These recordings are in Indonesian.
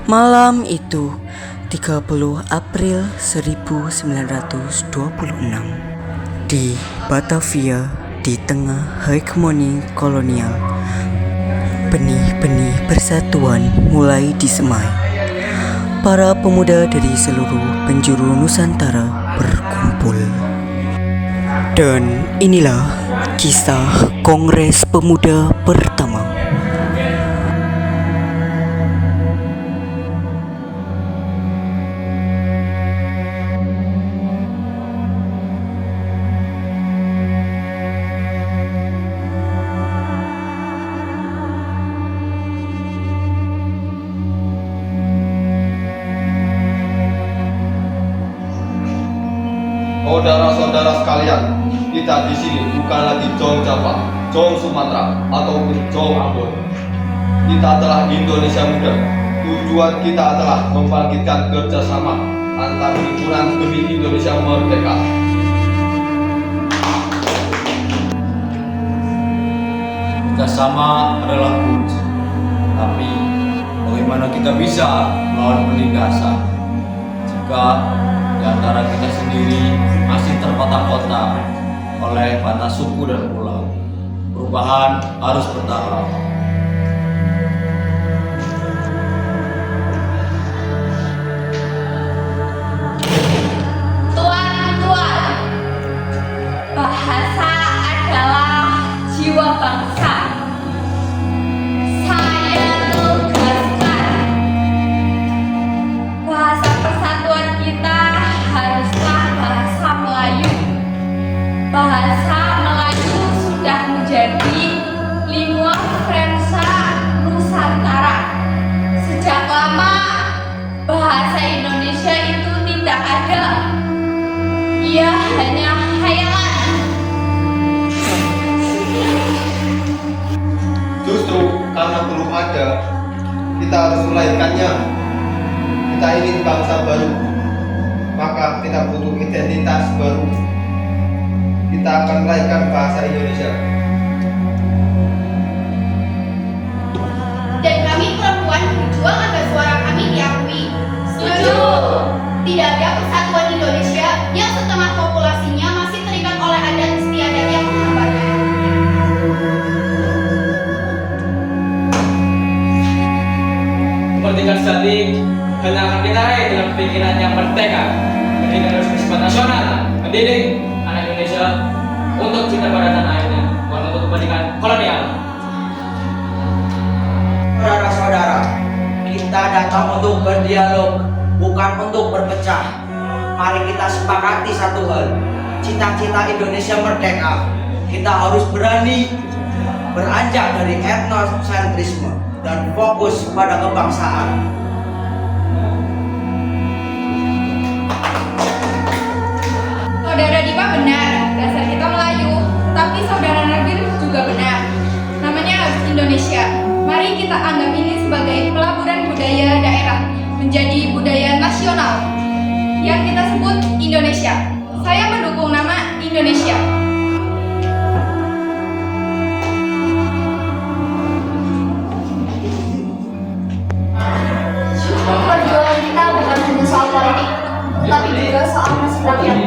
Malam itu 30 April 1926 di Batavia, di tengah hegemoni kolonial, benih-benih persatuan mulai disemai. Para pemuda dari seluruh penjuru Nusantara berkumpul. Dan inilah kisah Kongres Pemuda pertama. Saudara-saudara sekalian, kita di sini bukan lagi Jong Java, Jong Sumatera, ataupun Jong Ambon. Kita telah di Indonesia Muda. Tujuan kita adalah membangkitkan kerjasama antar himpunan demi Indonesia Merdeka. Kerjasama adalah kunci, tapi bagaimana kita bisa melawan penindasan jika di antara kita sendiri masih terkotak-kotak oleh batas suku dan pulau? Perubahan harus bertahap. Tuan-tuan, bahasa adalah jiwa bangsa. Saya tegaskan, bahasa persatuan kita haruslah bahasa Melayu. Bahasa Melayu sudah menjadi lingua franca Nusantara. Sejak lama bahasa Indonesia itu tidak ada. Ia hanya khayalan. Justru karena belum ada, kita harus melahirkannya. Kita ingin bangsa baru, maka kita butuh identitas baru. Kita akan melahirkan bahasa Indonesia. Dan kami perempuan berjuang agar suara kami diakui. Setuju. Tidak ada persatuan Indonesia yang setengah populasinya masih terikat oleh adat istiadat yang menghambatkan. Kemerdekaan sejati hanya akan kita raih dengan pikiran yang merdeka, pendidikan harus bersifat nasional, mendidik anak Indonesia untuk cinta pada tanah airnya, bukan untuk kepentingan kolonial. Saudara-saudara, kita datang untuk berdialog, bukan untuk berpecah. Mari kita sepakati satu hal, cita-cita Indonesia merdeka. Kita harus berani beranjak dari etnosentrisme dan fokus pada kebangsaan. Saudara Dipa benar, dasar kita Melayu, tapi saudara Nabil juga benar. Namanya harus Indonesia. Mari kita anggap ini sebagai pelaburan budaya daerah menjadi budaya nasional yang kita sebut Indonesia. Saya mendukung nama Indonesia. Perjuangan kita bukan hanya soal politik, tetapi juga soal nasib rakyat.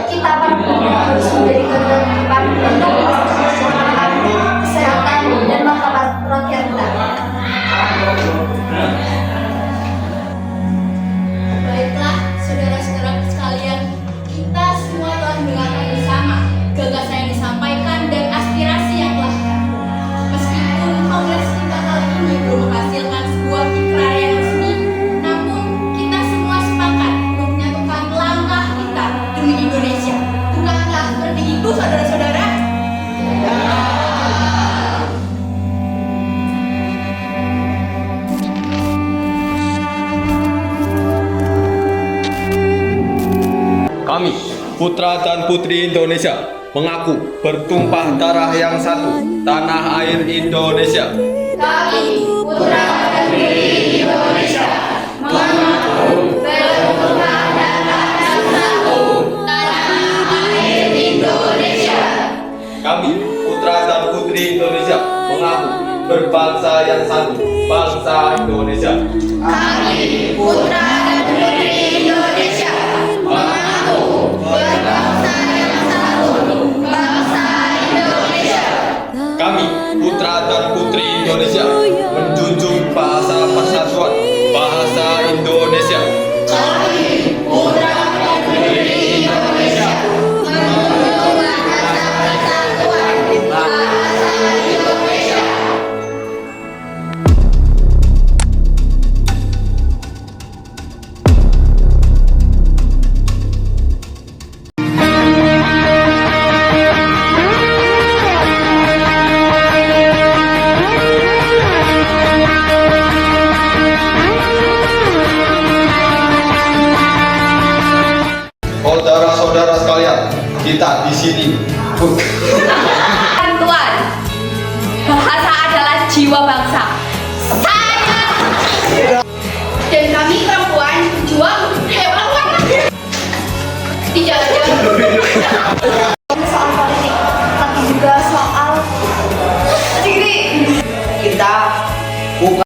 Kita harus menjadi garda terdepan untuk keselamatan, kesehatan, dan martabat rakyat kita. Baiklah, saudara-saudara sekalian, kita semua telah mendengarkan bersama gagasan yang disampaikan dan aspirasi yang telah terangkum. Meskipun kongres kita kali ini belum menghasilkan sebuah ikrar yang resmi, namun kita semua sepakat untuk menyatukan langkah kita demi Indonesia. Bukankah seperti itu, saudara-saudara? Kami, putra dan putri Indonesia, mengaku bertumpah darah yang satu, tanah air Indonesia. Kami, putra dan putri Indonesia, mengaku bertumpah darah yang satu, tanah air Indonesia. Kami, putra dan putri Indonesia, mengaku berjuang bangsa yang satu, bangsa Indonesia. Kami, putra dan putri Indonesia, mengaku berbangsa yang satu, bangsa Indonesia. Kami, putra dan putri Indonesia, menjunjung bahasa persatuan, bahasa Indonesia. Kami, putra dan putri Indonesia, menjunjung bahasa persatuan, bahasa Indonesia. Saudara-saudara sekalian, kita di sini. Tuan, bahasa adalah jiwa bangsa. Saya dan kami perempuan berjuang hewan. Tidak ada.